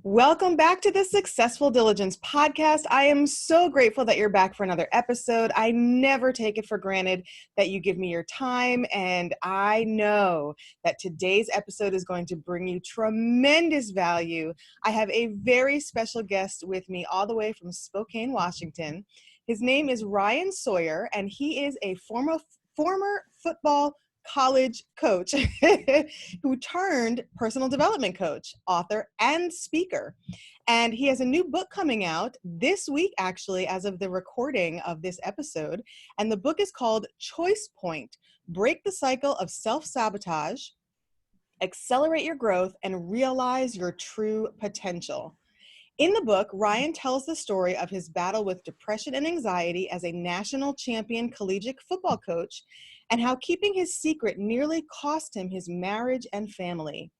Welcome back to the Successful Diligence podcast. I am so grateful that you're back for another episode. I never take it for granted that you give me your time, and I know that today's episode is going to bring you tremendous value. I have a very special guest with me all the way from Spokane, Washington. His name is Ryan Sawyer, and he is a former football college coach who turned personal development coach, author, and speaker. And he has a new book coming out this week, actually, as of the recording of this episode. And the book is called Choice Point: Break the Cycle of Self-Sabotage, Accelerate Your Growth, and Realize Your True Potential. In the book, Ryan tells the story of his battle with depression and anxiety as a national champion collegiate football coach, and how keeping his secret nearly cost him his marriage and family.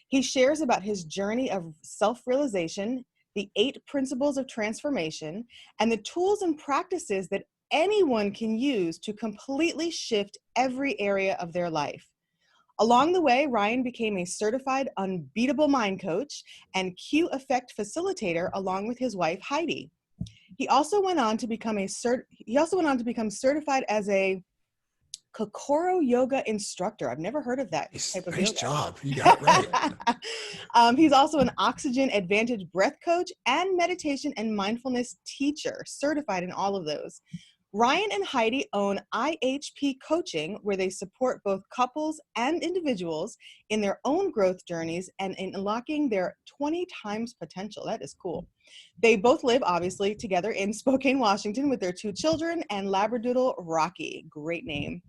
He shares about his journey of self-realization, the 8 principles of transformation, and the tools and practices that anyone can use to completely shift every area of their life. Along the way, Ryan became a certified Unbeatable mind coach and Q Effect facilitator along with his wife, Heidi. He also went on to become certified as a Kokoro Yoga Instructor. I've never heard of that type of yoga. Nice job. You got it right. He's also an Oxygen Advantage breath coach and Meditation and Mindfulness Teacher, certified in all of those. Ryan and Heidi own IHP Coaching, where they support both couples and individuals in their own growth journeys and in unlocking their 20 times potential. That is cool. They both live, obviously, together in Spokane, Washington, with their 2 children and labradoodle Rocky. Great name.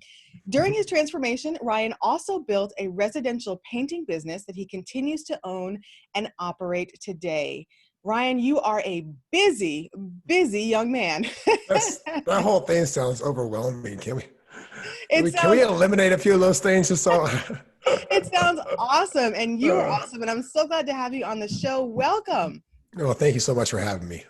During his transformation, Ryan also built a residential painting business that he continues to own and operate today. Ryan, you are a busy young man. That whole thing sounds overwhelming. Can we eliminate a few of those things? It sounds awesome, and you are awesome, and I'm so glad to have you on the show. Welcome. Well, thank you so much for having me.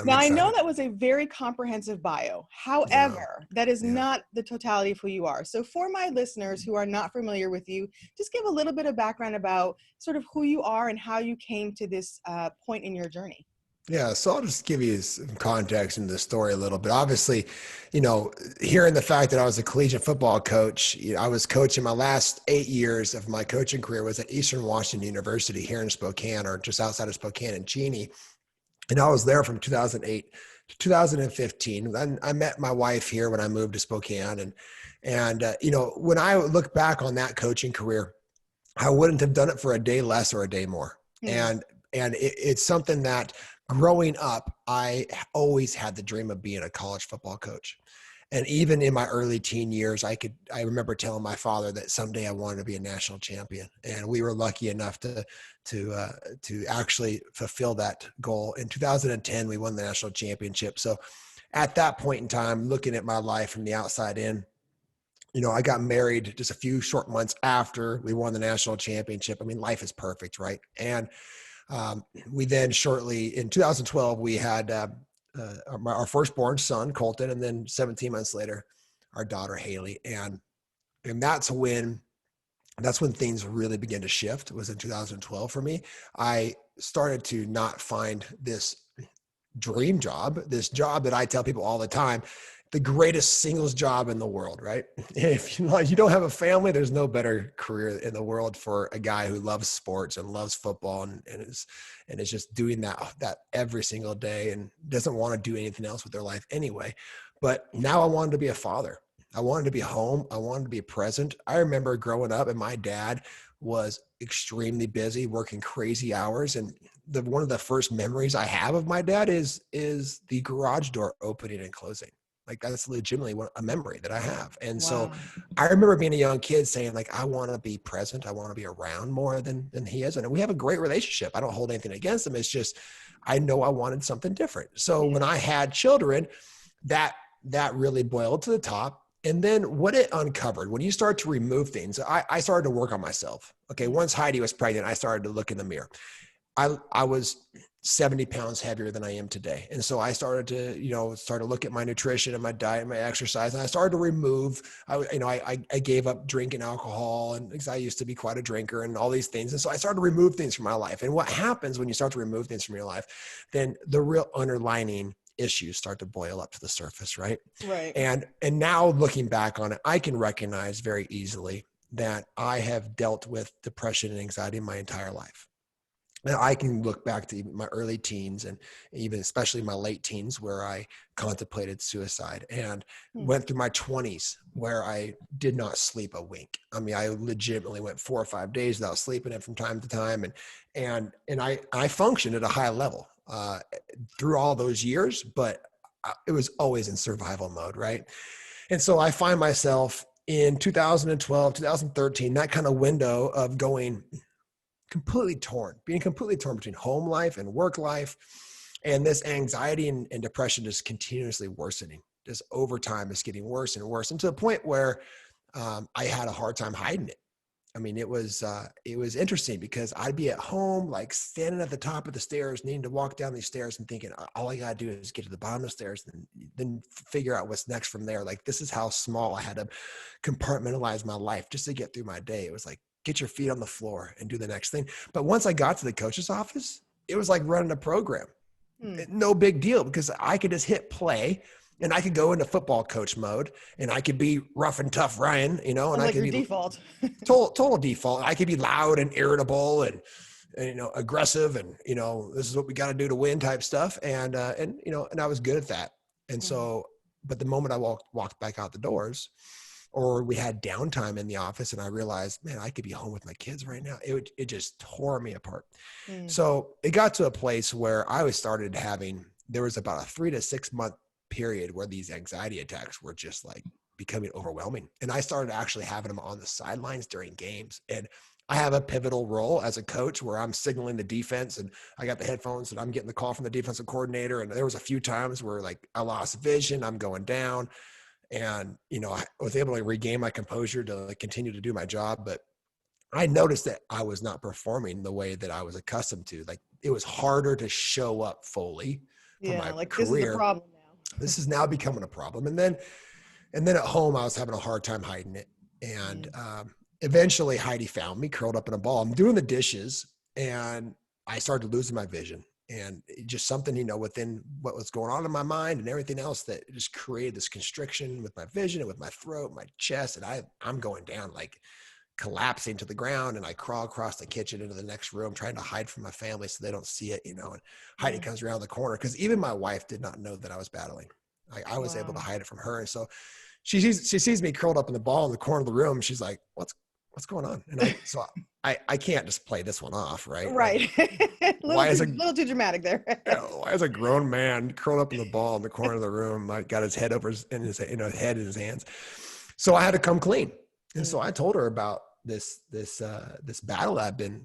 Now, I know that was a very comprehensive bio. However, that is not the totality of who you are. So for my listeners who are not familiar with you, just give a little bit of background about sort of who you are and how you came to this point in your journey. Yeah, so I'll just give you some context into the story a little bit. Obviously, hearing the fact that I was a collegiate football coach, I was coaching my last 8 years of my coaching career was at Eastern Washington University here in Spokane, or just outside of Spokane in Cheney. And I was there from 2008 to 2015. Then I met my wife here when I moved to Spokane. And when I look back on that coaching career, I wouldn't have done it for a day less or a day more. Mm. And it's something that growing up, I always had the dream of being a college football coach. And even in my early teen years, I remember telling my father that someday I wanted to be a national champion. And we were lucky enough to actually fulfill that goal. In 2010, we won the national championship. So at that point in time, looking at my life from the outside in, I got married just a few short months after we won the national championship. I mean, life is perfect, right? And we then shortly in 2012, we had our firstborn son, Colton, and then 17 months later, our daughter, Haley. And that's when things really began to shift, was in 2012 for me. I started to not find this dream job, this job that I tell people all the time, the greatest singles job in the world, right? If you don't have a family, there's no better career in the world for a guy who loves sports and loves football and is just doing that every single day and doesn't want to do anything else with their life anyway. But now I wanted to be a father. I wanted to be home. I wanted to be present. I remember growing up and my dad was extremely busy, working crazy hours. And one of the first memories I have of my dad is the garage door opening and closing. Like that's legitimately a memory that I have. And so I remember being a young kid saying like, I want to be present. I want to be around more than he is. And we have a great relationship. I don't hold anything against him. It's just, I know I wanted something different. So when I had children, that really boiled to the top. And then what it uncovered, when you start to remove things, I started to work on myself. Okay. Once Heidi was pregnant, I started to look in the mirror. I was 70 pounds heavier than I am today. And so I started to, look at my nutrition and my diet and my exercise. And I started to remove, I gave up drinking alcohol, and because I used to be quite a drinker and all these things. And so I started to remove things from my life. And what happens when you start to remove things from your life, then the real underlining issues start to boil up to the surface. Right. Right. And now looking back on it, I can recognize very easily that I have dealt with depression and anxiety my entire life. Now I can look back to my early teens and even especially my late teens where I contemplated suicide, and went through my 20s where I did not sleep a wink. I mean, I legitimately went 4 or 5 days without sleeping it from time to time. And I functioned at a high level through all those years, but it was always in survival mode. Right. And so I find myself in 2012, 2013, that kind of window of being completely torn between home life and work life. And this anxiety and depression is continuously worsening. Just over time, it's getting worse and worse. And to the point where I had a hard time hiding it. I mean, it was interesting because I'd be at home, like standing at the top of the stairs, needing to walk down these stairs and thinking, all I got to do is get to the bottom of the stairs and then figure out what's next from there. Like, this is how small I had to compartmentalize my life just to get through my day. It was like, get your feet on the floor and do the next thing. But once I got to the coach's office, it was like running a program. No big deal, because I could just hit play and I could go into football coach mode and I could be rough and tough Ryan, and I could be default. total default. I could be loud and irritable and aggressive and, this is what we got to do to win type stuff. And I was good at that. And so, but the moment I walked back out the doors, or we had downtime in the office and I realized, man, I could be home with my kids right now. It just tore me apart. So it got to a place where there was about a 3 to 6 month period where these anxiety attacks were just like becoming overwhelming. And I started actually having them on the sidelines during games. And I have a pivotal role as a coach where I'm signaling the defense, and I got the headphones and I'm getting the call from the defensive coordinator. And there was a few times where like I lost vision, I'm going down. And, I was able to regain my composure to continue to do my job. But I noticed that I was not performing the way that I was accustomed to. Like, it was harder to show up fully for my career. This is a problem now. This is now becoming a problem. And then at home, I was having a hard time hiding it. And eventually Heidi found me curled up in a ball. I'm doing the dishes and I started losing my vision. And just something, within what was going on in my mind and everything else that just created this constriction with my vision and with my throat, my chest. And I'm going down, like collapsing to the ground. And I crawl across the kitchen into the next room, trying to hide from my family so they don't see it, and Heidi comes around the corner, because even my wife did not know that I was battling. I was able to hide it from her. And so she sees me curled up in the ball in the corner of the room. She's like, what's going on? And I can't just play this one off, right? Right. Why is a little too dramatic there? Why is a grown man curled up in the ball in the corner of the room, got his head over his head in his hands? So I had to come clean, and so I told her about this battle I've been,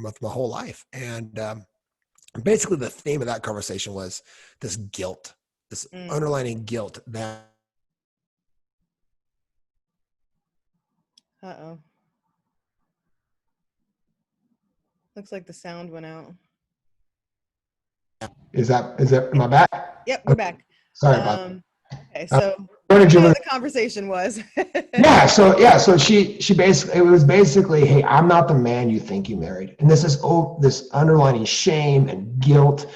with my whole life, and basically the theme of that conversation was this guilt, this underlying guilt that. Uh-oh. Looks like the sound went out. Is that, am I back? Yep, we're back. Sorry about that. Okay, so what did you the conversation was? So she basically, it was basically, hey, I'm not the man you think you married. And this is this underlying shame and guilt.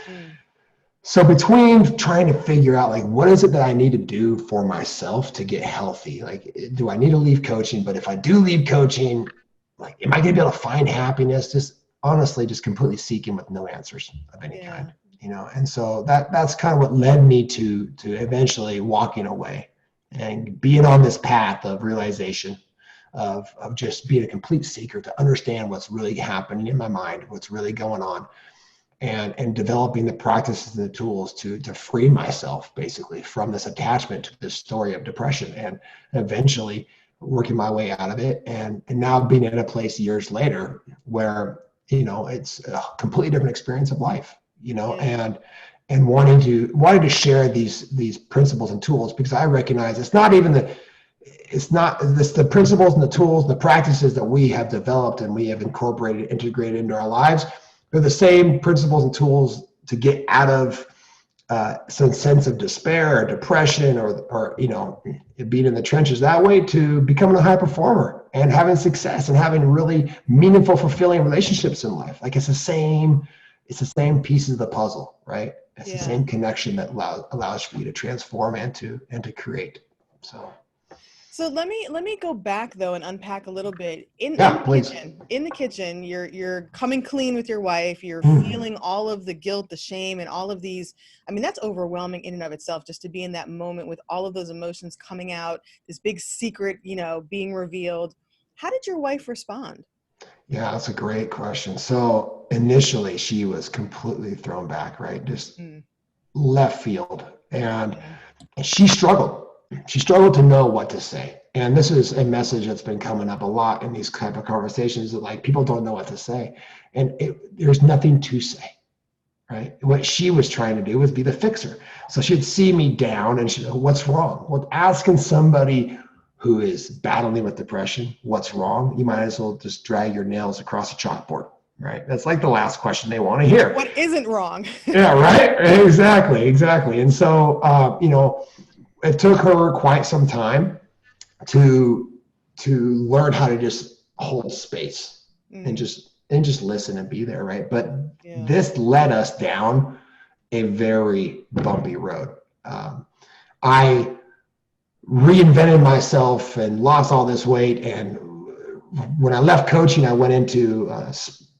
So between trying to figure out, like, what is it that I need to do for myself to get healthy? Like, do I need to leave coaching? But if I do leave coaching, like, am I going to be able to find happiness? Just honestly, just completely seeking with no answers of any kind, And so that's kind of what led me to eventually walking away and being on this path of realization of just being a complete seeker to understand what's really happening in my mind, what's really going on. And developing the practices and the tools to free myself basically from this attachment to this story of depression, and eventually working my way out of it. And now being in a place years later where, it's a completely different experience of life, and wanting to share these principles and tools, because I recognize it's not the principles and the tools, the practices that we have developed and we have integrated into our lives. They're the same principles and tools to get out of some sense of despair or depression or being in the trenches that way to becoming a high performer and having success and having really meaningful, fulfilling relationships in life. Like it's the same pieces of the puzzle, right? It's the same connection that allows for you to transform and to create. So let me go back though and unpack a little bit. In the kitchen, you're coming clean with your wife, you're feeling all of the guilt, the shame, and all of these. I mean, that's overwhelming in and of itself, just to be in that moment with all of those emotions coming out, this big secret, being revealed. How did your wife respond? Yeah, that's a great question. So initially she was completely thrown back, right? Just left field. And she struggled. She struggled to know what to say. And this is a message that's been coming up a lot in these type of conversations, that like people don't know what to say. And there's nothing to say, right? What she was trying to do was be the fixer. So she'd see me down and she'd go, what's wrong? Well, asking somebody who is battling with depression, what's wrong? You might as well just drag your nails across a chalkboard, right? That's like the last question they want to hear. What isn't wrong? Yeah, right? Exactly. And so, it took her quite some time to learn how to just hold space and just listen and be there, right? But this led us down a very bumpy road. I reinvented myself and lost all this weight. And when I left coaching, I went into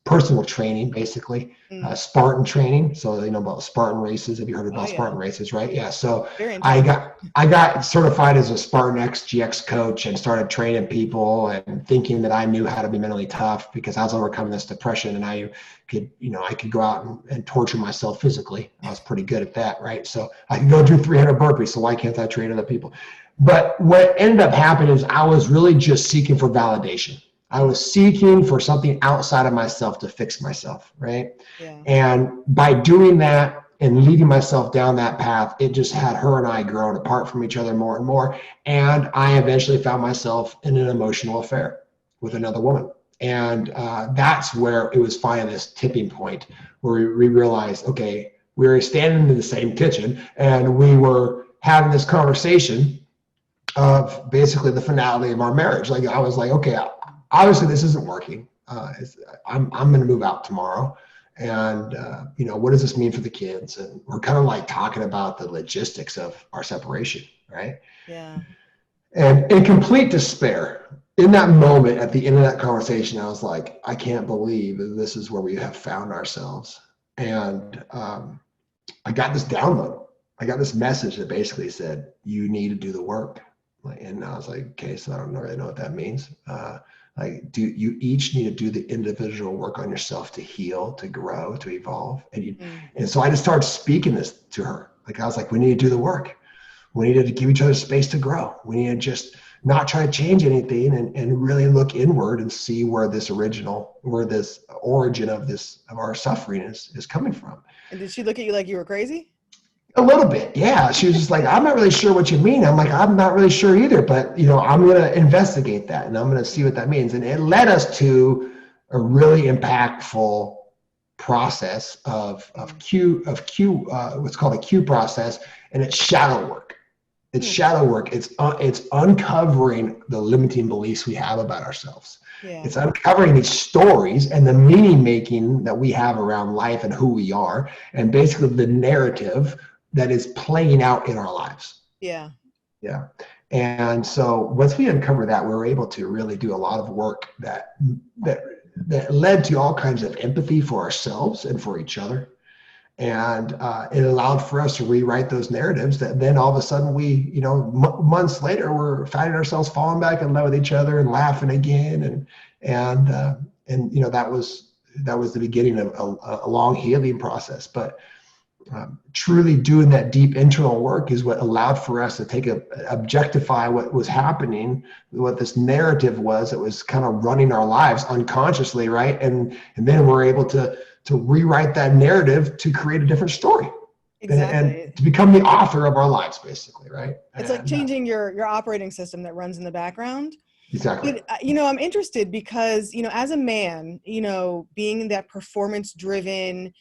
personal training, basically, Spartan training. So about Spartan races. Have you heard about Spartan races, right? Yeah. So I got certified as a Spartan XGX coach and started training people and thinking that I knew how to be mentally tough because I was overcoming this depression and I could go out and torture myself physically. I was pretty good at that, right? So I could go do 300 burpees. So why can't I train other people? But what ended up happening is I was really just seeking for validation. I was seeking for something outside of myself to fix myself, right? Yeah. And by doing that and leading myself down that path, it just had her and I growing apart from each other more and more. And I eventually found myself in an emotional affair with another woman. And that's where it was finally this tipping point where we realized, okay, we were standing in the same kitchen and we were having this conversation of basically the finality of our marriage. Like I was like, okay, obviously this isn't working. I'm going to move out tomorrow. And, what does this mean for the kids? And we're kind of like talking about the logistics of our separation, right? Yeah. And in complete despair, in that moment, at the end of that conversation, I was like, I can't believe this is where we have found ourselves. And I got this download. I got this message that basically said, you need to do the work. And I was like, okay, so I don't really know what that means. You each need to do the individual work on yourself to heal, to grow, to evolve. And so I just started speaking this to her. Like I was like, we need to do the work. We need to give each other space to grow. We need to just not try to change anything and really look inward and see where this origin of our suffering is coming from. And did she look at you like you were crazy? A little bit, yeah. She was just like, I'm not really sure what you mean. I'm like, I'm not really sure either, but I'm going to investigate that and I'm going to see what that means. And it led us to a really impactful process of what's called a Q process, and it's shadow work. It's shadow work. It's uncovering the limiting beliefs we have about ourselves. Yeah. It's uncovering these stories and the meaning making that we have around life and who we are, and basically the narrative that is playing out in our lives. Yeah. Yeah. And so once we uncover that, we were able to really do a lot of work that led to all kinds of empathy for ourselves and for each other. And it allowed for us to rewrite those narratives that then all of a sudden we, months later, we're finding ourselves falling back in love with each other and laughing again. And that was the beginning of a long healing process. But truly doing that deep internal work is what allowed for us to objectify what was happening, what this narrative was that was kind of running our lives unconsciously, right? And then we're able to rewrite that narrative to create a different story. Exactly. And to become the author of our lives, basically, right? It's like changing your operating system that runs in the background. Exactly. But, I'm interested because, as a man, being that performance driven,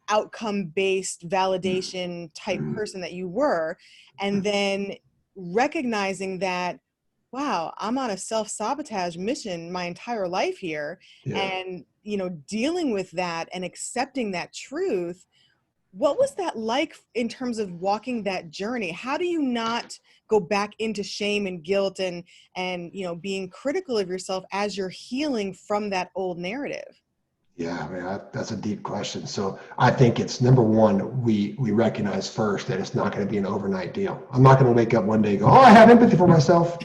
outcome based validation type person that you were, and then recognizing that, wow, I'm on a self-sabotage mission my entire life here, Yeah. and, dealing with that and accepting that truth. What was that like in terms of walking that journey? How do you not go back into shame and guilt and being critical of yourself as you're healing from that old narrative? Yeah, I mean, that's a deep question. So I think it's number one, we recognize first that it's not going to be an overnight deal. I'm not going to wake up one day and go, oh, I have empathy for myself.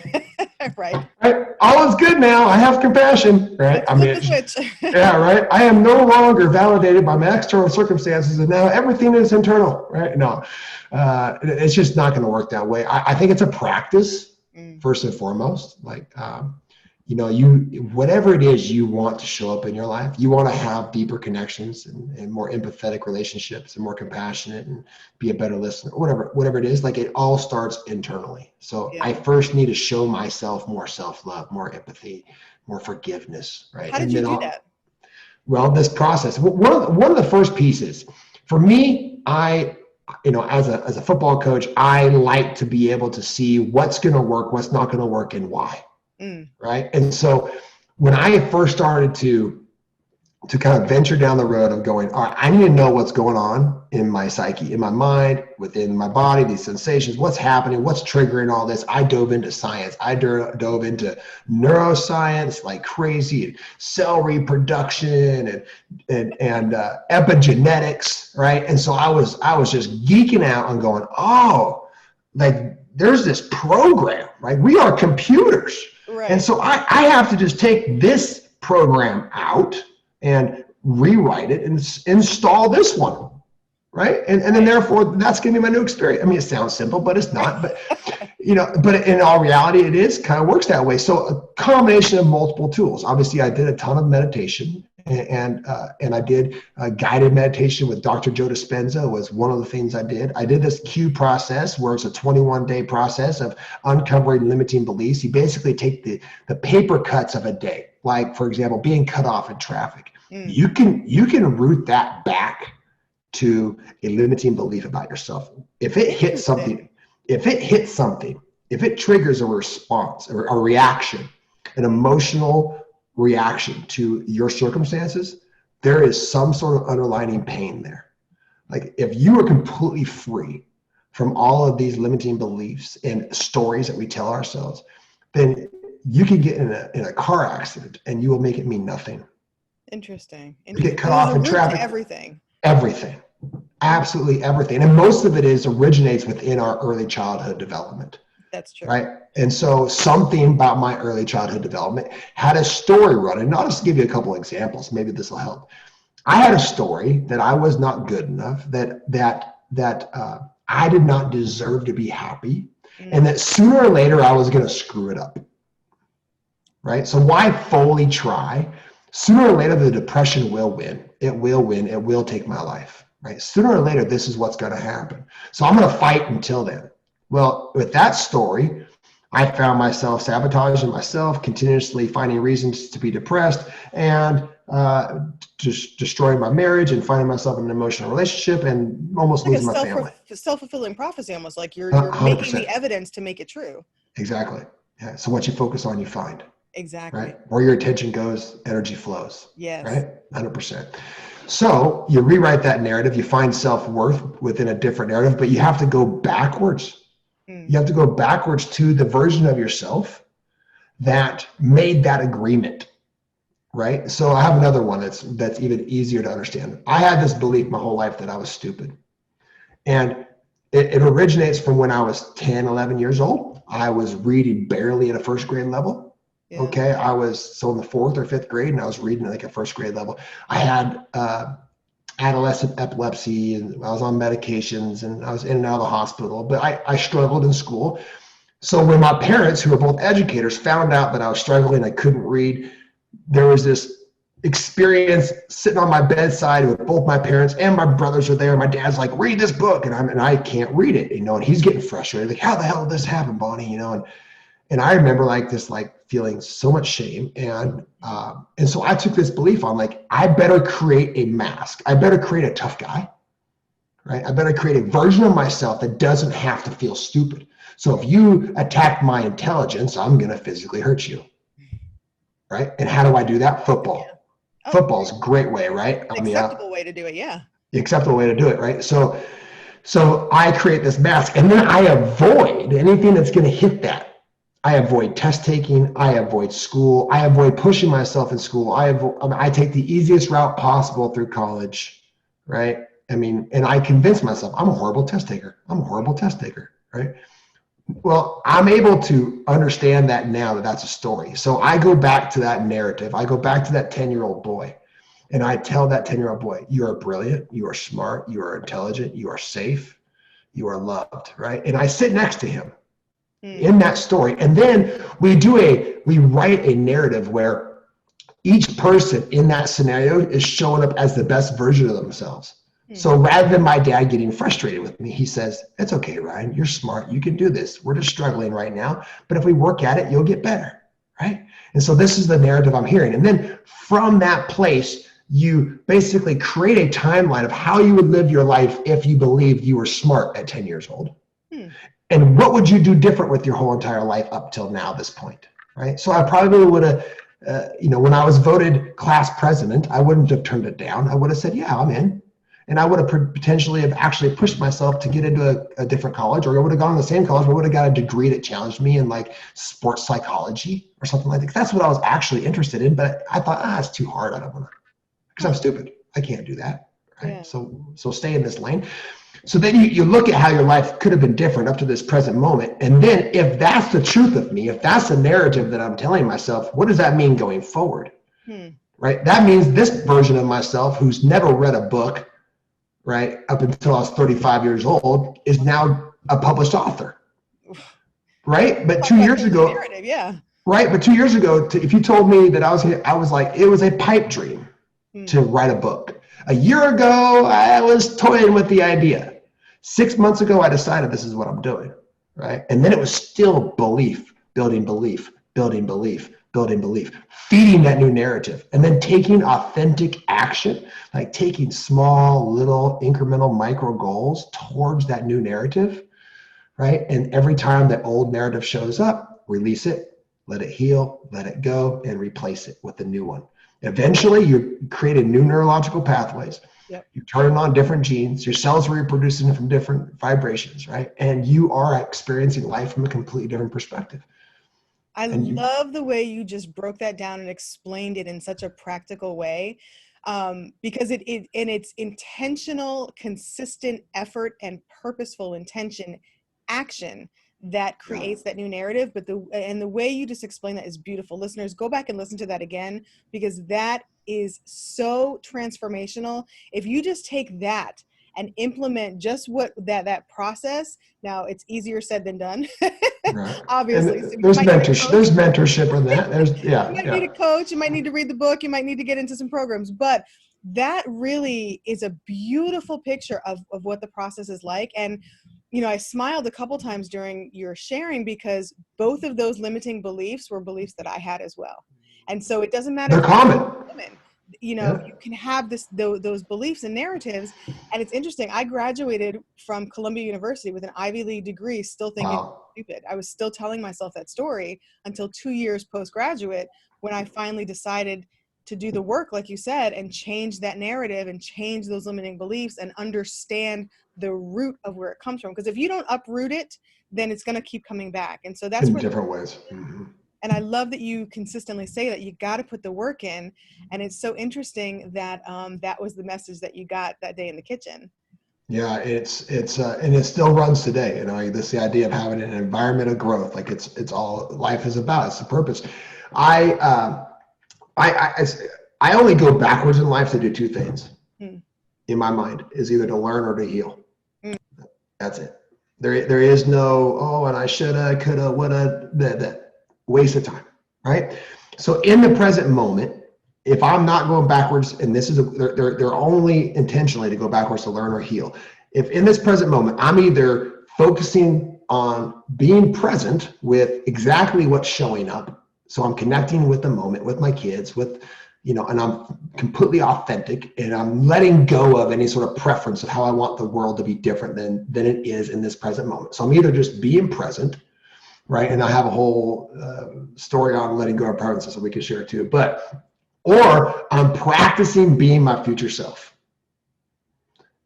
Right. Right? All is good now. I have compassion. Right? Let's flip the switch. Yeah, right. I am no longer validated by my external circumstances, and now everything is internal. Right? No, it's just not going to work that way. I think it's a practice first and foremost. Like, whatever it is you want to show up in your life, you want to have deeper connections and more empathetic relationships and more compassionate and be a better listener, whatever it is, like it all starts internally. So Yeah. I first need to show myself more self-love, more empathy, more forgiveness, right? How did you do that? Well, this process, one of the first pieces for me, as a football coach, I like to be able to see what's going to work, what's not going to work, and why. Right. And so when I first started to kind of venture down the road of going, all right, I need to know what's going on in my psyche, in my mind, within my body, these sensations, what's happening, what's triggering all this. I dove into science. I dove into neuroscience like crazy, and cell reproduction and epigenetics. Right. And so I was just geeking out and going, oh, like there's this program, right? We are computers. Right. And so I have to just take this program out and rewrite it and install this one, right? And then therefore that's going to be my new experience. I mean, it sounds simple, but it's not. But but in all reality, it is kind of works that way. So a combination of multiple tools. Obviously, I did a ton of meditation, and I did guided meditation with Dr. Joe Dispenza was one of the things I did. I did this Q process where it's a 21-day process of uncovering limiting beliefs. You basically take the paper cuts of a day, like for example, being cut off in traffic. You can root that back to a limiting belief about yourself. If it hits something, if it triggers a response or a reaction, an emotional reaction to your circumstances, there is some sort of underlying pain there. Like if you are completely free from all of these limiting beliefs and stories that we tell ourselves, then you can get in a car accident and you will make it mean nothing. Interesting. You get cut off in traffic. Everything. Absolutely everything. And most of it originates within our early childhood development. That's true. Right. And so something about my early childhood development had a story running. And I'll just give you a couple of examples. Maybe this will help. I had a story that I was not good enough, that I did not deserve to be happy, and that sooner or later I was going to screw it up. Right. So why fully try? Sooner or later, the depression will win. It will win. It will take my life. Right. Sooner or later, this is what's going to happen. So I'm going to fight until then. Well, with that story, I found myself sabotaging myself, continuously finding reasons to be depressed, and just destroying my marriage and finding myself in an emotional relationship and almost losing my family. Self-fulfilling prophecy, almost like you're 100%. making the evidence to make it true. Exactly. Yeah. So what you focus on, you find. Exactly. Right. Where your attention goes, energy flows. Yes. Right. 100%. So you rewrite that narrative. You find self-worth within a different narrative, but you have to go backwards. You have to go backwards to the version of yourself that made that agreement, right? So I have another one that's even easier to understand. I had this belief my whole life that I was stupid. And it originates from when I was 10, 11 years old. I was reading barely at a first grade level. Yeah. Okay, I was in the 4th or 5th grade, and I was reading like a first grade level. I had adolescent epilepsy, and I was on medications, and I was in and out of the hospital, but I struggled in school. So when my parents, who were both educators, found out that I was struggling, I couldn't read, there was this experience sitting on my bedside with both my parents and my brothers are there. My dad's like, read this book. And I can't read it, and he's getting frustrated. Like, how the hell did this happen, Bonnie? And I remember like this, like feeling so much shame. And so I took this belief on like, I better create a mask. I better create a tough guy, right? I better create a version of myself that doesn't have to feel stupid. So if you attack my intelligence, I'm going to physically hurt you, right? And how do I do that? Football. Oh, Football is a great way, right? acceptable way to do it. Yeah. The acceptable way to do it, right? So I create this mask, and then I avoid anything that's going to hit that. I avoid test taking. I avoid school. I avoid pushing myself in school. I take the easiest route possible through college, right? I mean, and I convince myself I'm a horrible test taker. I'm a horrible test taker, right? Well, I'm able to understand that now that that's a story. So I go back to that narrative. I go back to that 10-year-old boy, and I tell that 10-year-old boy, you are brilliant, you are smart, you are intelligent, you are safe, you are loved, right? And I sit next to him in that story. And then we write a narrative where each person in that scenario is showing up as the best version of themselves. So rather than my dad getting frustrated with me, he says, it's okay, Ryan, you're smart. You can do this. We're just struggling right now. But if we work at it, you'll get better, right? And so this is the narrative I'm hearing. And then from that place, you basically create a timeline of how you would live your life if you believed you were smart at 10 years old. And what would you do different with your whole entire life up till now, this point, right? So I probably would have, when I was voted class president, I wouldn't have turned it down. I would have said, yeah, I'm in. And I would have potentially have actually pushed myself to get into a different college, or I would have gone to the same college, but I would have got a degree that challenged me in like sports psychology or something like that. That's what I was actually interested in. But I thought, it's too hard. I don't want to, because I'm stupid. I can't do that. Right. Yeah. So stay in this lane. So then you look at how your life could have been different up to this present moment. And then if that's the truth of me, if that's the narrative that I'm telling myself, what does that mean going forward? Right. That means this version of myself who's never read a book, right, up until I was 35 years old, is now a published author, right? But 2 years ago, right? But 2 years ago, if you told me that I was like, it was a pipe dream to write a book. A year ago, I was toying with the idea. 6 months ago, I decided this is what I'm doing, right? And then it was still belief, building belief, building belief, building belief, feeding that new narrative, and then taking authentic action, like taking small, little, incremental, micro goals towards that new narrative, right? And every time that old narrative shows up, release it, let it heal, let it go, and replace it with a new one. Eventually, you create new neurological pathways. Yep. You turn on different genes. Your cells are reproducing from different vibrations, right? And you are experiencing life from a completely different perspective. I love the way you just broke that down and explained it in such a practical way, because it's intentional, consistent effort and purposeful intention, action that creates that new narrative. But the way you just explained that is beautiful. Listeners, go back and listen to that again, because that is so transformational. If you just take that and implement just what that process. Now it's easier said than done. Right. Obviously. So there's mentorship in that. You might need a coach, you might need to read the book, you might need to get into some programs, but that really is a beautiful picture of what the process is like. And I smiled a couple times during your sharing, because both of those limiting beliefs were beliefs that I had as well. And so it doesn't matter. They're common. Women. You can have those beliefs and narratives. And it's interesting. I graduated from Columbia University with an Ivy League degree, still thinking stupid. I was still telling myself that story until 2 years postgraduate, when I finally decided to do the work, like you said, and change that narrative and change those limiting beliefs and understand the root of where it comes from. Because if you don't uproot it, then it's going to keep coming back. And so that's in different ways. And I love that you consistently say that you got to put the work in. And it's so interesting that that was the message that you got that day in the kitchen. Yeah, it's and it still runs today. This the idea of having an environment of growth. Like it's all life is about. It's the purpose. I only go backwards in life to do two things. In my mind, is either to learn or to heal. That's it. There is no and I shoulda, coulda, woulda, that waste of time, right? So in the present moment, if I'm not going backwards, and this is they're only intentionally to go backwards to learn or heal. If in this present moment I'm either focusing on being present with exactly what's showing up. So I'm connecting with the moment, with my kids, with, and I'm completely authentic, and I'm letting go of any sort of preference of how I want the world to be different than it is in this present moment. So I'm either just being present, right? And I have a whole story on letting go of preferences that we can share too, or I'm practicing being my future self.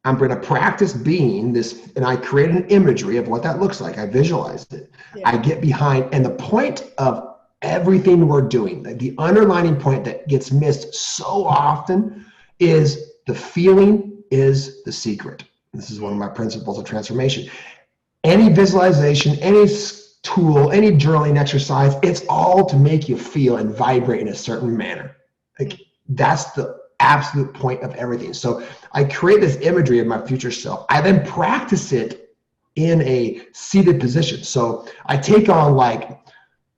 I'm going to practice being this, and I create an imagery of what that looks like. I visualized it. Yeah. I get behind, and the point of everything we're doing, the underlining point that gets missed so often is the feeling is the secret. This is one of my principles of transformation. Any visualization, any tool, any journaling exercise, it's all to make you feel and vibrate in a certain manner. Like, that's the absolute point of everything. So I create this imagery of my future self. I then practice it in a seated position. So I take on like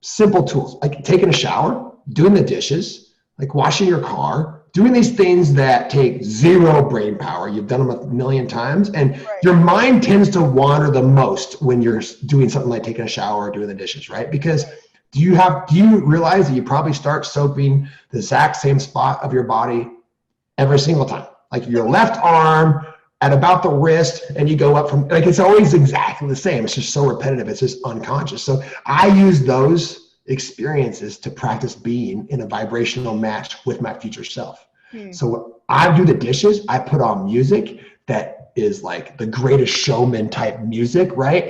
simple tools, like taking a shower, doing the dishes, like washing your car, doing these things that take zero brain power. You've done them a million times, and your mind tends to wander the most when you're doing something like taking a shower or doing the dishes, right? Because do you realize that you probably start soaping the exact same spot of your body every single time? Like your left arm at about the wrist, and you go up from, like, it's always exactly the same. It's just so repetitive. It's just unconscious. So I use those experiences to practice being in a vibrational match with my future self. So when I do the dishes, I put on music that is like the Greatest Showman type music, right?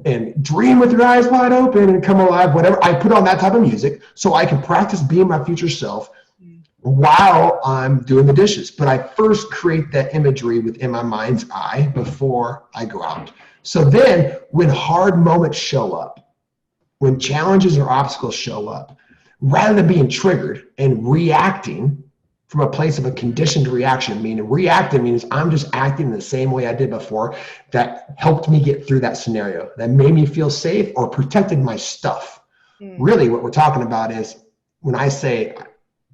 And dream with your eyes wide open and come alive, whatever. I put on that type of music so I can practice being my future self while I'm doing the dishes. But I first create that imagery within my mind's eye before I go out. So then when hard moments show up, when challenges or obstacles show up, rather than being triggered and reacting from a place of a conditioned reaction, meaning reacting means I'm just acting the same way I did before that helped me get through that scenario, that made me feel safe or protected my stuff. Really what we're talking about is when I say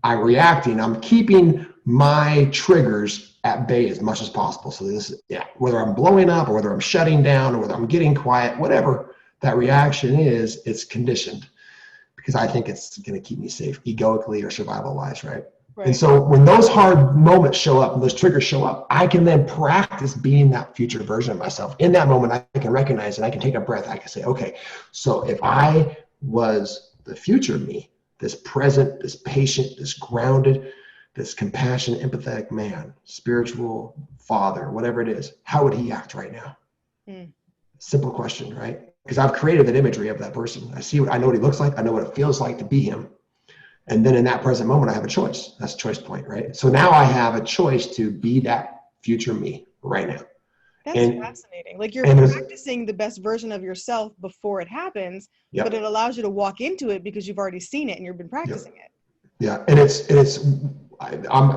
I'm reacting, I'm keeping my triggers at bay as much as possible. So this, whether I'm blowing up or whether I'm shutting down or whether I'm getting quiet, whatever that reaction is, it's conditioned because I think it's going to keep me safe egoically or survival wise, right? And so when those hard moments show up and those triggers show up, I can then practice being that future version of myself. In that moment, I can recognize it. I can take a breath. I can say, okay, so if I was the future me, this present, this patient, this grounded, this compassionate, empathetic man, spiritual father, whatever it is, how would he act right now? Simple question, right? Because I've created that imagery of that person. I know what he looks like. I know what it feels like to be him. And then in that present moment, I have a choice. That's a choice point, right? So now I have a choice to be that future me right now. That's fascinating. Like you're practicing the best version of yourself before it happens, but it allows you to walk into it because you've already seen it and you've been practicing it. Yeah, and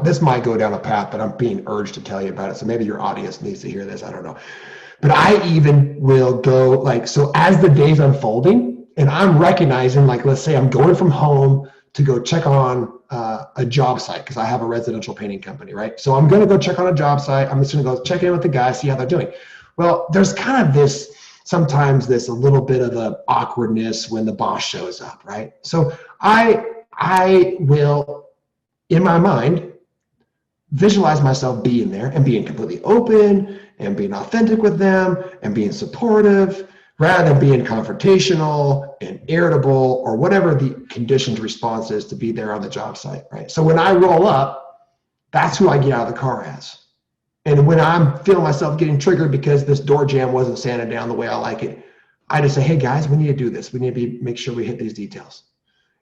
this might go down a path, but I'm being urged to tell you about it. So maybe your audience needs to hear this. I don't know. But I even will go so as the day's unfolding and I'm recognizing, like, let's say I'm going from home to go check on a job site because I have a residential painting company, right? So I'm going to go check on a job site. I'm just going to go check in with the guys, see how they're doing. Well, there's kind of sometimes a little bit of the awkwardness when the boss shows up, right? So I will, in my mind, visualize myself being there and being completely open and being authentic with them and being supportive, rather than being confrontational and irritable or whatever the conditioned response is to be there on the job site, right? So when I roll up, that's who I get out of the car as. And when I'm feeling myself getting triggered because this door jamb wasn't sanded down the way I like it, I just say, hey guys, we need to do this. We need to make sure we hit these details.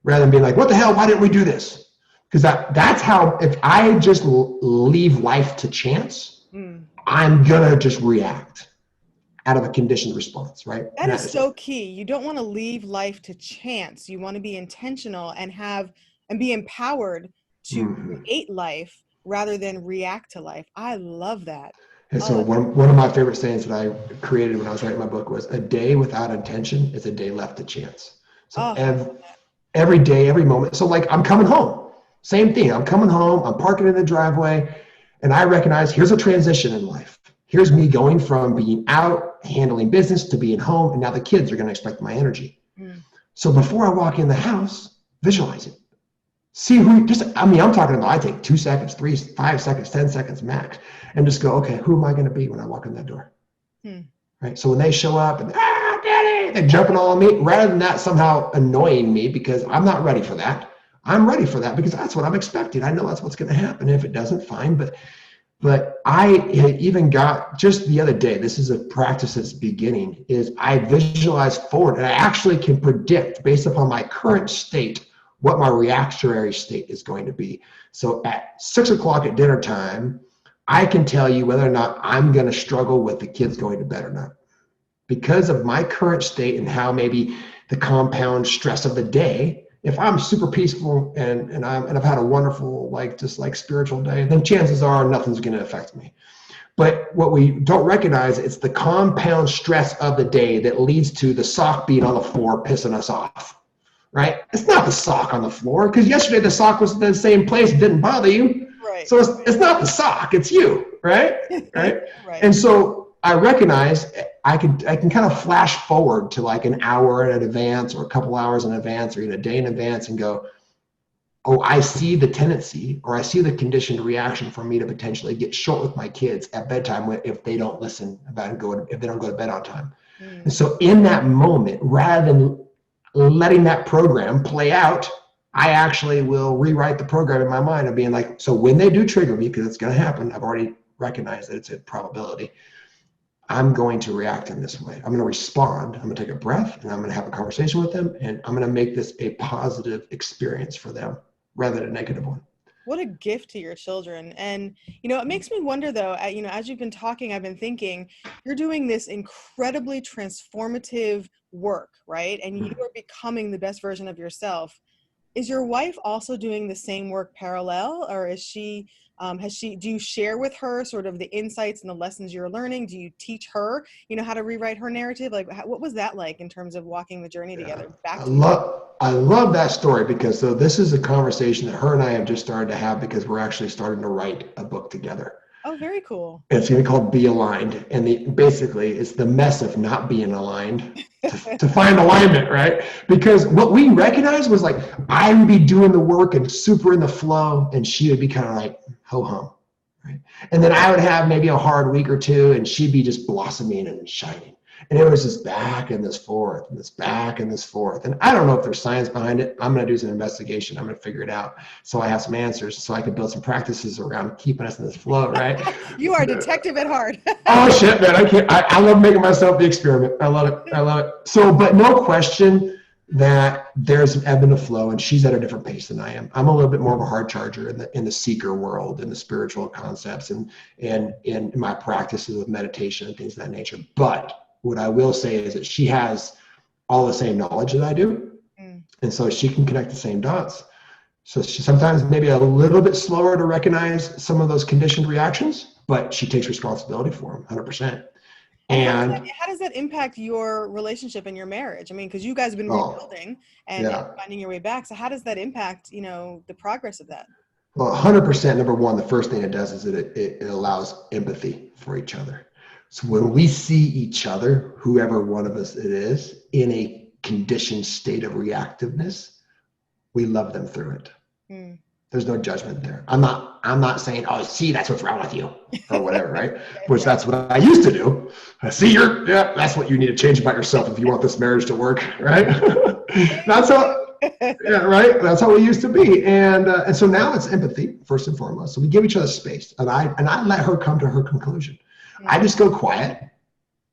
Rather than being like, what the hell, why didn't we do this? Because that's how, if I just leave life to chance, I'm gonna just react out of a conditioned response, right? That is so key. You don't want to leave life to chance. You want to be intentional and be empowered to create life rather than react to life. I love that. And so one of my favorite sayings that I created when I was writing my book was, a day without intention is a day left to chance. So every day, every moment. So like I'm coming home, same thing. I'm coming home, I'm parking in the driveway, and I recognize here's a transition in life. Here's me going from being out handling business to being home. And now the kids are going to expect my energy. So before I walk in the house, visualize it. See who, I'm talking about, I take 2 seconds, 3, 5 seconds, 10 seconds max, and just go, okay, who am I going to be when I walk in that door? Right. So when they show up and, daddy, they're jumping all on me, rather than that somehow annoying me because I'm not ready for that. I'm ready for that because that's what I'm expecting. I know that's what's going to happen. If it doesn't, fine. But I even got, just the other day, this is a practice that's beginning, is I visualize forward and I actually can predict based upon my current state what my reactionary state is going to be. So at 6 o'clock at dinner time, I can tell you whether or not I'm going to struggle with the kids going to bed or not. Because of my current state and how maybe the compound stress of the day, if I'm super peaceful and I've had a wonderful, spiritual day, then chances are nothing's going to affect me. But what we don't recognize, it's the compound stress of the day that leads to the sock being on the floor, pissing us off, right? It's not the sock on the floor, because yesterday the sock was in the same place, it didn't bother you. Right. So it's not the sock, it's you, right? Right. Right. And so I recognize I can kind of flash forward to like an hour in advance or a couple hours in advance or even a day in advance and go, oh, I see the tendency or I see the conditioned reaction for me to potentially get short with my kids at bedtime if they don't listen if they don't go to bed on time. And so in that moment, rather than letting that program play out, I actually will rewrite the program in my mind of being like, so when they do trigger me, because it's going to happen, I've already recognized that it's a probability, I'm going to react in this way. I'm going to respond. I'm going to take a breath and I'm going to have a conversation with them. And I'm going to make this a positive experience for them rather than a negative one. What a gift to your children. And, it makes me wonder though, as you've been talking, I've been thinking you're doing this incredibly transformative work, right? And you are becoming the best version of yourself. Is your wife also doing the same work parallel, or is she, do you share with her sort of the insights and the lessons you're learning? Do you teach her, how to rewrite her narrative? Like, what was that like in terms of walking the journey together? I love that story because this is a conversation that her and I have just started to have because we're actually starting to write a book together. Oh, very cool. It's going to be called Be Aligned. And basically it's the mess of not being aligned to find alignment, right? Because what we recognized was like, I would be doing the work and super in the flow and she would be kind of like ho-hum, right? And then I would have maybe a hard week or two and she'd be just blossoming and shining. And it was just back and this forth and this back and this forth. And I don't know if there's science behind it. I'm going to do some investigation. I'm going to figure it out. So I have some answers so I can build some practices around keeping us in this flow, right? You are a detective at heart. Oh shit, man. I love making myself the experiment. I love it. So, but no question that there's an ebb and a flow and she's at a different pace than I am. I'm a little bit more of a hard charger in the seeker world, in the spiritual concepts and in my practices with meditation and things of that nature. But what I will say is that she has all the same knowledge that I do. And so she can connect the same dots. So she's sometimes maybe a little bit slower to recognize some of those conditioned reactions, but she takes responsibility for them 100%. And how does that impact your relationship and your marriage? I mean, because you guys have been rebuilding and finding your way back. So how does that impact, the progress of that? Well, 100%, number one, the first thing it does is it allows empathy for each other. So when we see each other, whoever one of us it is, in a conditioned state of reactiveness, we love them through it. There's no judgment there. I'm not saying, oh, see, that's what's wrong with you or whatever, right? Which that's what I used to do. See, that's what you need to change about yourself if you want this marriage to work, right? That's right. That's how we used to be. And so now it's empathy first and foremost. So we give each other space and I let her come to her conclusion. I just go quiet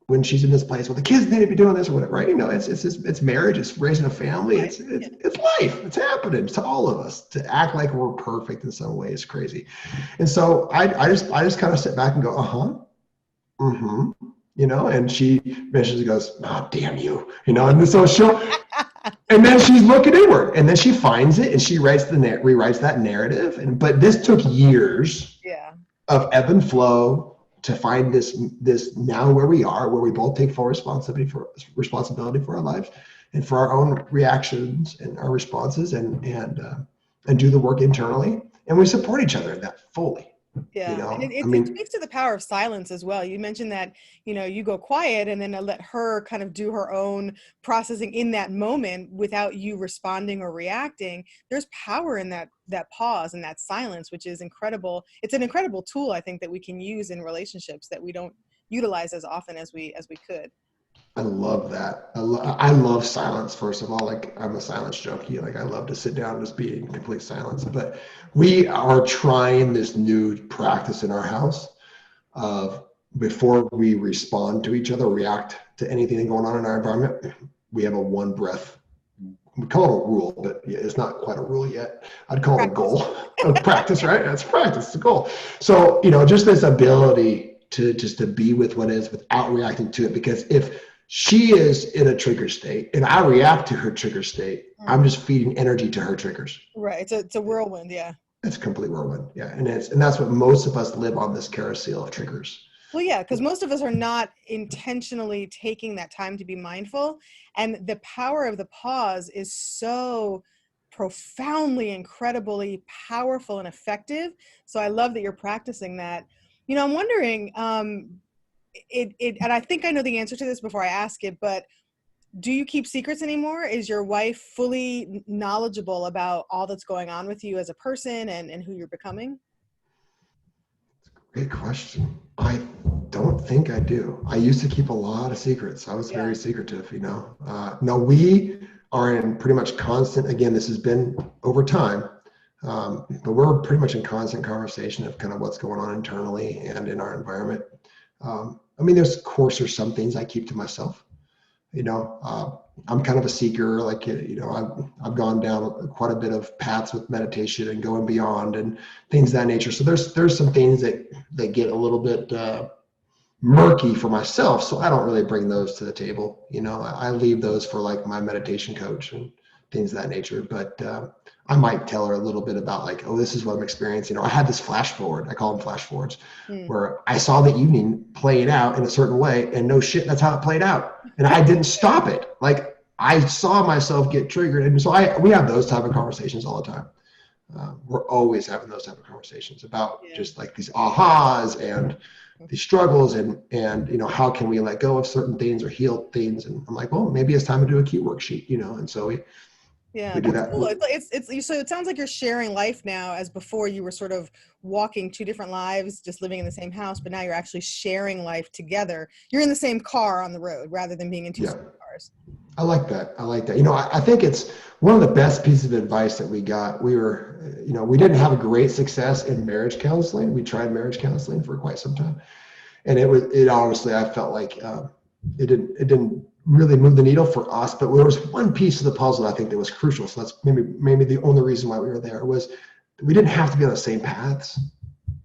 when she's in this place. Well, the kids need to be doing this or whatever, right? It's marriage, it's raising a family, it's life, it's happening to all of us. To act like we're perfect in some way is crazy. And so I just kind of sit back and go, and she eventually goes, oh, damn you, and so and then she's looking inward and then she finds it and she rewrites that narrative. But this took years of ebb and flow to find this now where we are, where we both take full responsibility for our lives and for our own reactions and our responses and do the work internally. And we support each other in that fully. Yeah. And I it mean, speaks to the power of silence as well. You mentioned that, you go quiet and then let her kind of do her own processing in that moment without you responding or reacting. There's power in that pause and that silence, which is incredible. It's an incredible tool, I think, that we can use in relationships that we don't utilize as often as we could. I love that. I love silence, first of all. Like, I'm a silence junkie. Like, I love to sit down and just be in complete silence. But we are trying this new practice in our house of, before we respond to each other, react to anything going on in our environment, we have a one breath. We call it a rule, but it's not quite a rule yet. I'd call it a Practice. goal of practice, right? That's practice, it's a goal. So, just this ability to be with what is without reacting to it. Because if she is in a trigger state and I react to her trigger state, I'm just feeding energy to her triggers. Right. It's a whirlwind. Yeah. It's a complete whirlwind. Yeah. And that's what most of us live on, this carousel of triggers. Well, yeah, because most of us are not intentionally taking that time to be mindful. And the power of the pause is so profoundly, incredibly powerful and effective. So I love that you're practicing that. I'm wondering, and I think I know the answer to this before I ask it, but do you keep secrets anymore? Is your wife fully knowledgeable about all that's going on with you as a person and who you're becoming? Great question. I don't think I do. I used to keep a lot of secrets. I was very secretive, No, we are in pretty much constant, again, this has been over time, but we're pretty much in constant conversation of kind of what's going on internally and in our environment. There's, of course, there's some things I keep to myself. I'm kind of a seeker. Like, I've gone down quite a bit of paths with meditation and going beyond and things of that nature. So there's some things that get a little bit murky for myself. So I don't really bring those to the table. I leave those for like my meditation coach and things of that nature. But I might tell her a little bit about, like, oh, this is what I'm experiencing. I had this flash forward. I call them flash forwards, where I saw the evening played out in a certain way, and no shit, that's how it played out. And I didn't stop it. Like, I saw myself get triggered. And so we have those type of conversations all the time. We're always having those type of conversations about just like these ahas and these struggles and how can we let go of certain things or heal things. And I'm like, well, maybe it's time to do a cue worksheet, and so we do that. Cool. It's so it sounds like you're sharing life now, as before you were sort of walking two different lives, just living in the same house, but now you're actually sharing life together. You're in the same car on the road rather than being in two separate cars. I like that. I think it's one of the best pieces of advice that we got. We didn't have a great success in marriage counseling. We tried marriage counseling for quite some time. And it honestly, I felt like it didn't really move the needle for us, but there was one piece of the puzzle I think that was crucial. So that's maybe the only reason why we were there, was we didn't have to be on the same paths,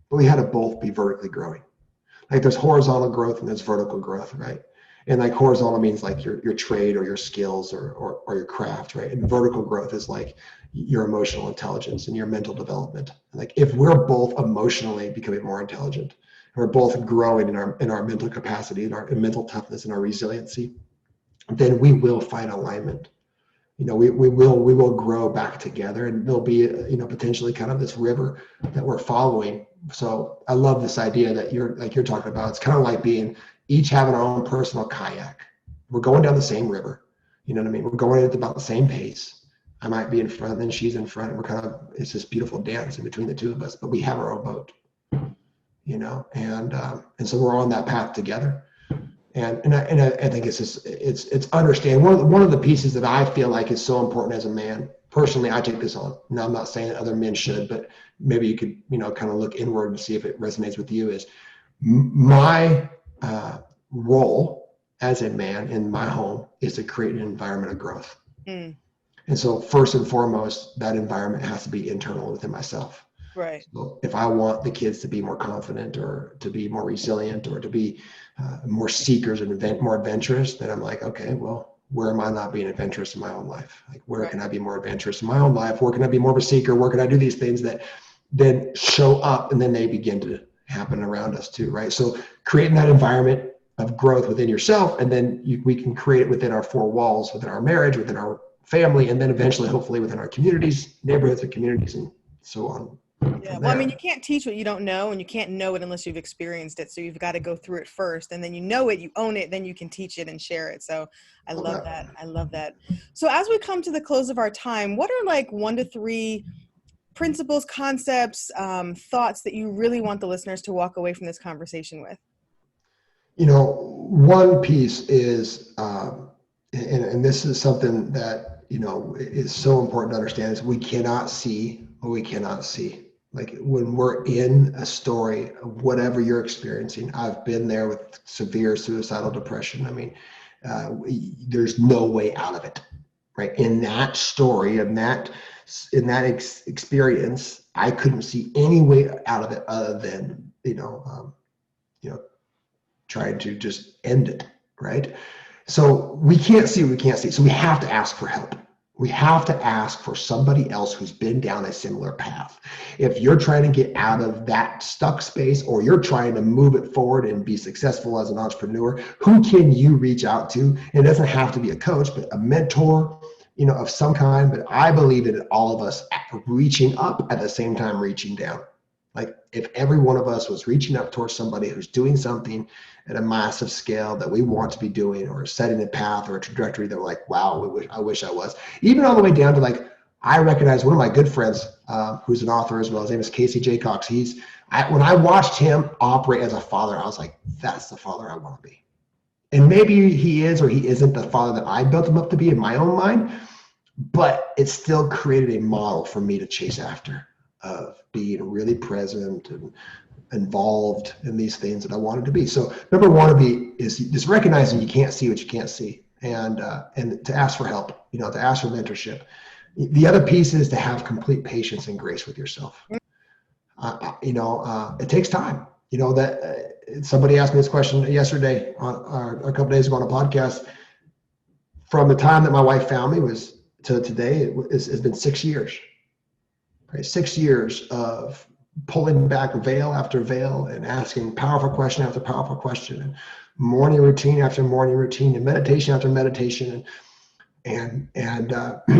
but we had to both be vertically growing. Like, there's horizontal growth and there's vertical growth, right? And like, horizontal means like your trade or your skills or your craft, right? And vertical growth is like your emotional intelligence and your mental development. Like, if we're both emotionally becoming more intelligent, and we're both growing in our mental capacity and our mental toughness and our resiliency, then we will find alignment. We will grow back together, and there'll be potentially kind of this river that we're following. So I love this idea that you're talking about. It's kind of like being each having our own personal kayak. We're going down the same river. You know what I mean? We're going at about the same pace. I might be in front, then she's in front, and it's this beautiful dance in between the two of us, but we have our own boat, and so we're on that path together. And I think it's understand one of the pieces that I feel like is so important as a man. Personally, I take this on. Now, I'm not saying that other men should, but maybe you could kind of look inward and see if it resonates with you. Is my role as a man in my home is to create an environment of growth. And so first and foremost, that environment has to be internal within myself. Right. So if I want the kids to be more confident or to be more resilient or to be more seekers and more adventurous, then I'm like, okay, well, where am I not being adventurous in my own life? Like, where can I be more adventurous in my own life? Where can I be more of a seeker? Where can I do these things that then show up and then they begin to happen around us too, right? So creating that environment of growth within yourself, and then we can create it within our four walls, within our marriage, within our family, and then eventually, hopefully, within our communities, neighborhoods and communities, and so on Yeah. from Well, I mean, you there. can't teach what you don't know, and you can't know it unless you've experienced it. So you've got to go through it first, and then you know it, you own it, then you can teach it and share it. So I Love love that. that. I love that. So as we come to the close of our time, what are like 1 to 3 principles, concepts, thoughts that you really want the listeners to walk away from this conversation with? One piece is, and this is something that, is so important to understand, is we cannot see what we cannot see. Like when we're in a story, whatever you're experiencing, I've been there with severe suicidal depression. I mean, there's no way out of it, right? In that story, experience, I couldn't see any way out of it other than, you know, trying to just end it, right? So we can't see what we can't see. So we have to ask for help. We have to ask for somebody else who's been down a similar path. If you're trying to get out of that stuck space, or you're trying to move it forward and be successful as an entrepreneur, who can you reach out to? It doesn't have to be a coach, but a mentor, of some kind. But I believe in all of us reaching up at the same time reaching down. Like if every one of us was reaching up towards somebody who's doing something at a massive scale that we want to be doing, or setting a path or a trajectory that we're like, wow, I wish I was. Even all the way down to like, I recognize one of my good friends, who's an author as well. His name is Casey J. Cox. When I watched him operate as a father, I was like, that's the father I want to be. And maybe he is or he isn't the father that I built him up to be in my own mind, but it still created a model for me to chase after, of being really present and involved in these things that I wanted to be. So number one is just recognizing you can't see what you can't see, and to ask for help, to ask for mentorship. The other piece is to have complete patience and grace with yourself. It takes time. Somebody asked me this question yesterday or a couple days ago on a podcast. From the time that my wife found me was to today, it's been 6 years. Right? 6 years of pulling back veil after veil and asking powerful question after powerful question, and morning routine after morning routine, and meditation after meditation, and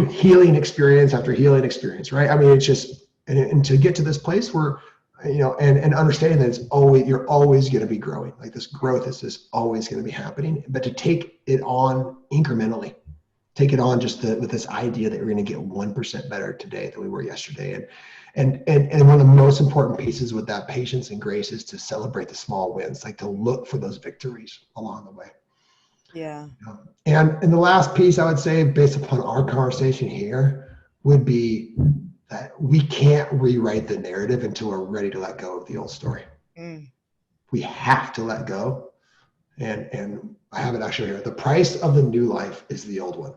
healing experience after healing experience, right? I mean, it's just, and to get to this place where, and understanding that you're always going to be growing. Like this growth is just always going to be happening, but to take it on incrementally, take it on just with this idea that we're going to get 1% better today than we were yesterday. And one of the most important pieces with that patience and grace is to celebrate the small wins, like to look for those victories along the way. Yeah. And the last piece I would say, based upon our conversation here, would be that we can't rewrite the narrative until we're ready to let go of the old story. We have to let go. And I have it actually here. The price of the new life is the old one.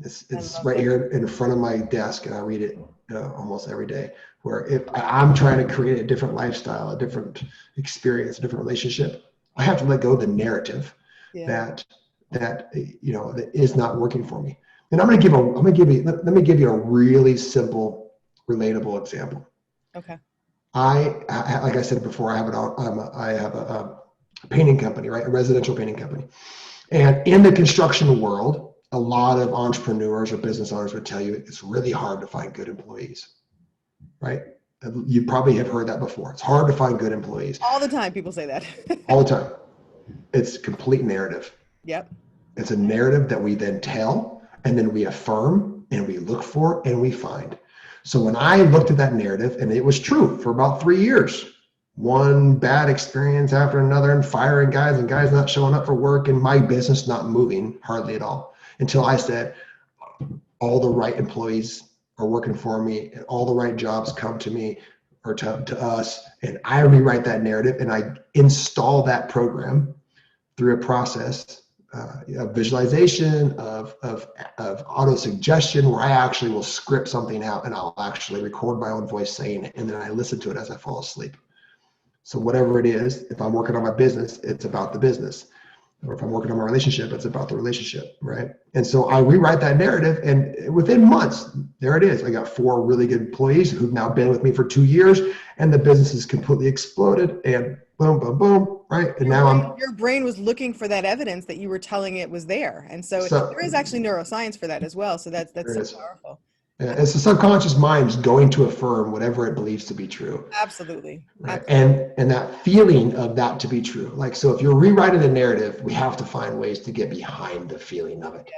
It's right here in front of my desk, and I read it almost every day, where if I'm trying to create a different lifestyle, a different experience, a different relationship, I have to let go of the narrative that is not working for me. And let me give you a really simple, relatable example. Okay. Like I said before, I have a painting company, right? A residential painting company. And in the construction world, a lot of entrepreneurs or business owners would tell you it's really hard to find good employees, right? You probably have heard that before. It's hard to find good employees. All the time people say that. All the time. It's complete narrative. Yep. It's a narrative that we then tell, and then we affirm, and we look for, and we find. So when I looked at that narrative, and it was true for about 3 years, one bad experience after another, and firing guys and guys not showing up for work, and my business not moving hardly at all, until I said, all the right employees are working for me, and all the right jobs come to me or to us. And I rewrite that narrative, and I install that program through a process of visualization, of auto suggestion, where I actually will script something out, and I'll actually record my own voice saying it, and then I listen to it as I fall asleep. So whatever it is, if I'm working on my business, it's about the business. Or if I'm working on my relationship, it's about the relationship, right? And so I rewrite that narrative, and within months, there it is. I got 4 really good employees who've now been with me for 2 years, and the business has completely exploded, and boom, boom, boom, right? And your brain was looking for that evidence that you were telling it was there. And so there is actually neuroscience for that as well. So that's so powerful. It's the subconscious mind going to affirm whatever it believes to be true. Absolutely. Right. Absolutely. And that feeling of that to be true. Like, so if you're rewriting the narrative, we have to find ways to get behind the feeling of it.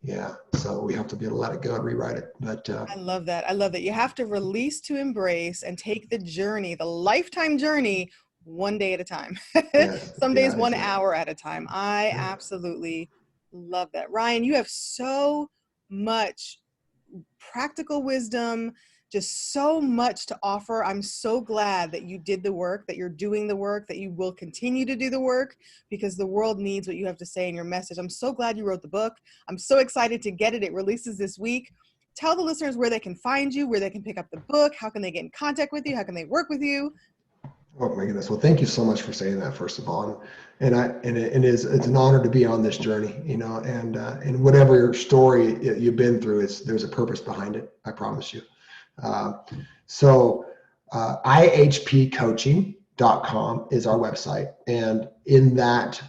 Yeah. So we have to be able to let it go and rewrite it. But I love that. I love that. You have to release to embrace and take the journey, the lifetime journey, one day at a time. yes, Some days, yeah, 1 hour at a time. I yeah. absolutely love that. Ryan, you have so much practical wisdom, just so much to offer. I'm so glad that you did the work, that you're doing the work, that you will continue to do the work, because the world needs what you have to say in your message. I'm so glad you wrote the book. I'm so excited to get it. It releases this week. Tell the listeners where they can find you, where they can pick up the book, how can they get in contact with you, how can they work with you? Oh my goodness. Well, thank you so much for saying that, first of all. It's an honor to be on this journey, and whatever story you've been through, there's a purpose behind it. I promise you. Uh, so IHPcoaching.com is our website. And in that,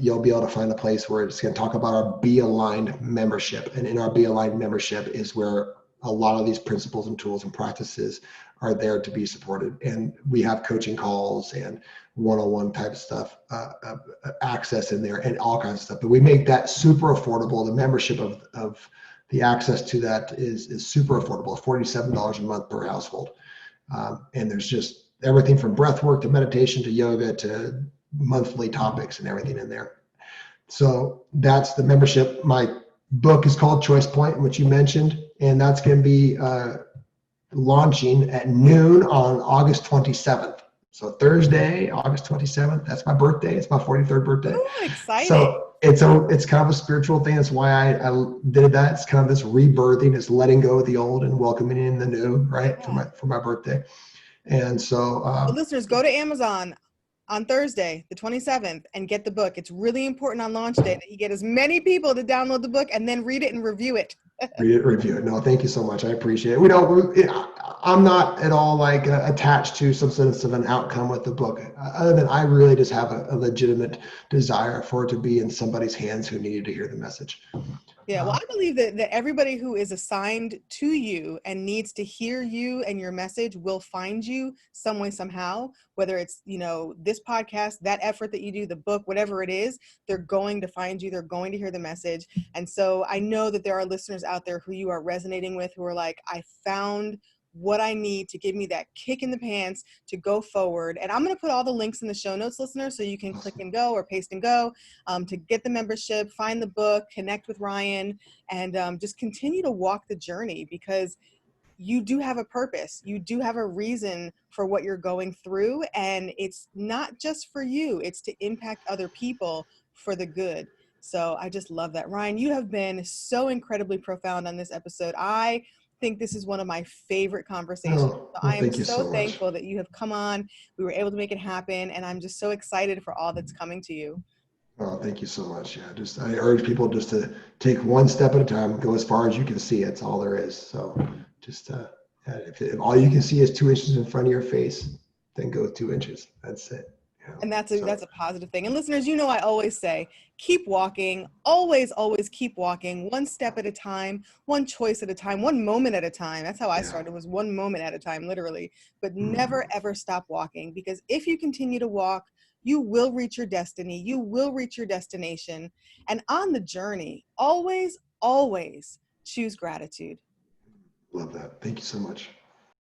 you'll be able to find a place where it's going to talk about our Be Aligned membership. And in our Be Aligned membership is where a lot of these principles and tools and practices are there to be supported. And we have coaching calls and one-on-one type of stuff, access in there and all kinds of stuff. But we make that super affordable. The membership of the access to that is super affordable, $47 a month per household. And there's just everything from breath work to meditation to yoga to monthly topics and everything in there. So that's the membership. My book is called Choice Point, which you mentioned, and that's going to be launching at noon on August 27th. So Thursday, August 27th, that's my birthday. It's my 43rd birthday. Oh, exciting. So it's kind of a spiritual thing. That's why I did that. It's kind of this rebirthing. It's letting go of the old and welcoming in the new, right? Yeah. For my birthday. And so Well, listeners, go to Amazon on Thursday, the 27th, and get the book. It's really important on launch day that you get as many people to download the book and then read it and review it. read it, review it. No, thank you so much. I appreciate it. We don't. I'm not at all like attached to some sense of an outcome with the book, other than I really just have a legitimate desire for it to be in somebody's hands who needed to hear the message. Yeah, well, I believe that everybody who is assigned to you and needs to hear you and your message will find you some way, somehow, whether it's, this podcast, that effort that you do, the book, whatever it is, they're going to find you. They're going to hear the message. And so I know that there are listeners out there who you are resonating with, who are like, I found what I need to give me that kick in the pants to go forward. And I'm going to put all the links in the show notes, listeners, so you can click and go or paste and go to get the membership, find the book, connect with Ryan, and just continue to walk the journey, because you do have a purpose. You do have a reason for what you're going through. And it's not just for you, it's to impact other people for the good. So I just love that. Ryan, you have been so incredibly profound on this episode. I think this is one of my favorite conversations. Oh, So well, I am thank you so so much. thankful that you have come on. We were able to make it happen. And I'm just so excited for all that's coming to you. Oh, thank you so much. Yeah, I urge people just to take one step at a time, go as far as you can see. It's all there is. So just if all you can see is 2 inches in front of your face, then go 2 inches. That's it. And that's So a positive thing. And listeners, I always say, keep walking, always, always keep walking, one step at a time, one choice at a time, one moment at a time. That's how I yeah. started, was one moment at a time, literally. But Mm. never, ever stop walking, because if you continue to walk, you will reach your destiny. You will reach your destination. And on the journey, always, always choose gratitude. Love that. Thank you so much.